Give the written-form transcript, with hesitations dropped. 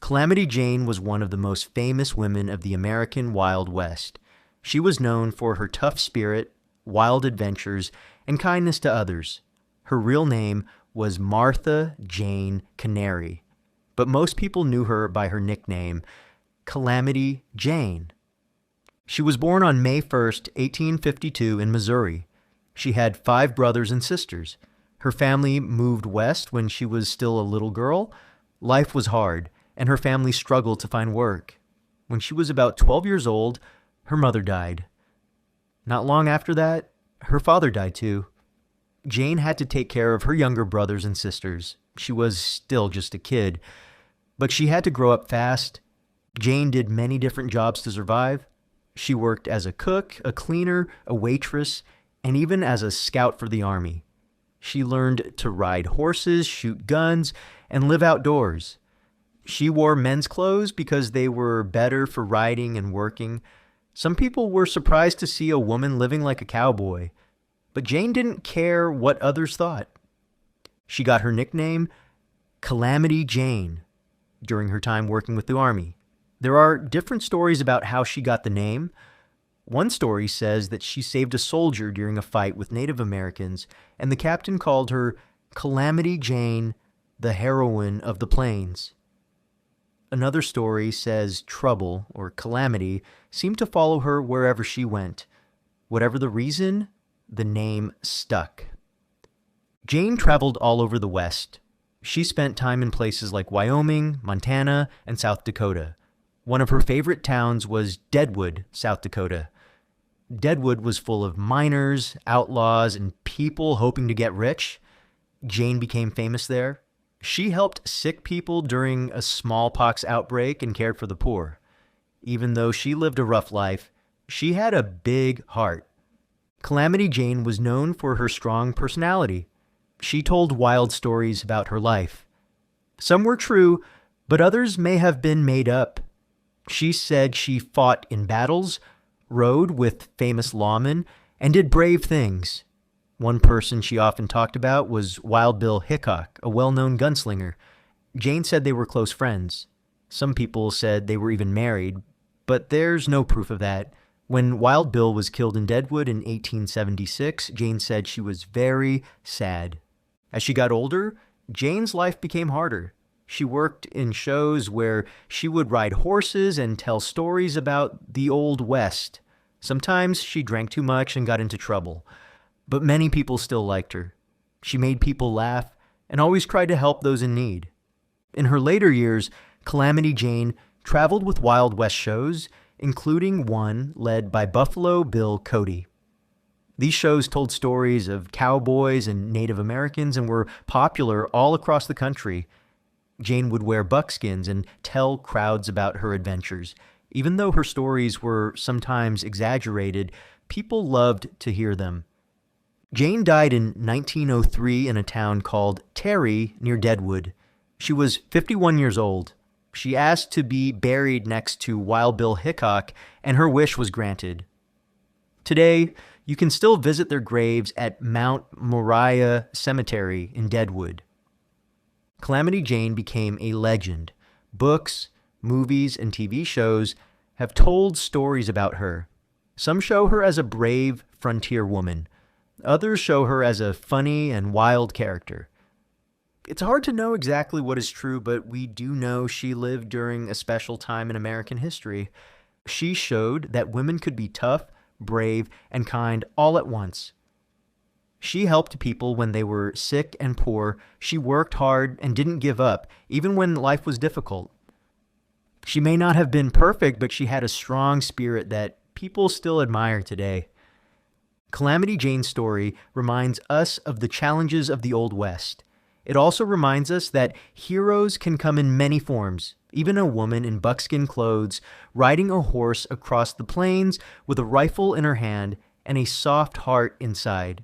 Calamity Jane was one of the most famous women of the American Wild West. She was known for her tough spirit, wild adventures, and kindness to others. Her real name was Martha Jane Canary, but most people knew her by her nickname, Calamity Jane. She was born on May 1st, 1852 in Missouri. She had 5 brothers and sisters. Her family moved west when she was still a little girl. Life was hard, and her family struggled to find work. When she was about 12 years old, her mother died. Not long after that, her father died too. Jane had to take care of her younger brothers and sisters. She was still just a kid, but she had to grow up fast. Jane did many different jobs to survive. She worked as a cook, a cleaner, a waitress, and even as a scout for the army. She learned to ride horses, shoot guns, and live outdoors. She wore men's clothes because they were better for riding and working. Some people were surprised to see a woman living like a cowboy, but Jane didn't care what others thought. She got her nickname, Calamity Jane, during her time working with the army. There are different stories about how she got the name. One story says that she saved a soldier during a fight with Native Americans, and the captain called her Calamity Jane, the heroine of the plains. Another story says trouble, or calamity, seemed to follow her wherever she went. Whatever the reason, the name stuck. Jane traveled all over the West. She spent time in places like Wyoming, Montana, and South Dakota. One of her favorite towns was Deadwood, South Dakota. Deadwood was full of miners, outlaws, and people hoping to get rich. Jane became famous there. She helped sick people during a smallpox outbreak and cared for the poor. Even though she lived a rough life, she had a big heart. Calamity Jane was known for her strong personality. She told wild stories about her life. Some were true, but others may have been made up. She said she fought in battles, rode with famous lawmen, and did brave things. One person she often talked about was Wild Bill Hickok, a well-known gunslinger. Jane said they were close friends. Some people said they were even married, but there's no proof of that. When Wild Bill was killed in Deadwood in 1876, Jane said she was very sad. As she got older, Jane's life became harder. She worked in shows where she would ride horses and tell stories about the Old West. Sometimes she drank too much and got into trouble. But many people still liked her. She made people laugh and always tried to help those in need. In her later years, Calamity Jane traveled with Wild West shows, including one led by Buffalo Bill Cody. These shows told stories of cowboys and Native Americans and were popular all across the country. Jane would wear buckskins and tell crowds about her adventures. Even though her stories were sometimes exaggerated, people loved to hear them. Jane died in 1903 in a town called Terry near Deadwood. She was 51 years old. She asked to be buried next to Wild Bill Hickok, and her wish was granted. Today, you can still visit their graves at Mount Moriah Cemetery in Deadwood. Calamity Jane became a legend. Books, movies, and TV shows have told stories about her. Some show her as a brave frontier woman. Others show her as a funny and wild character. It's hard to know exactly what is true, but we do know she lived during a special time in American history. She showed that women could be tough, brave, and kind all at once. She helped people when they were sick and poor. She worked hard and didn't give up, even when life was difficult. She may not have been perfect, but she had a strong spirit that people still admire today. Calamity Jane's story reminds us of the challenges of the Old West. It also reminds us that heroes can come in many forms, even a woman in buckskin clothes riding a horse across the plains with a rifle in her hand and a soft heart inside.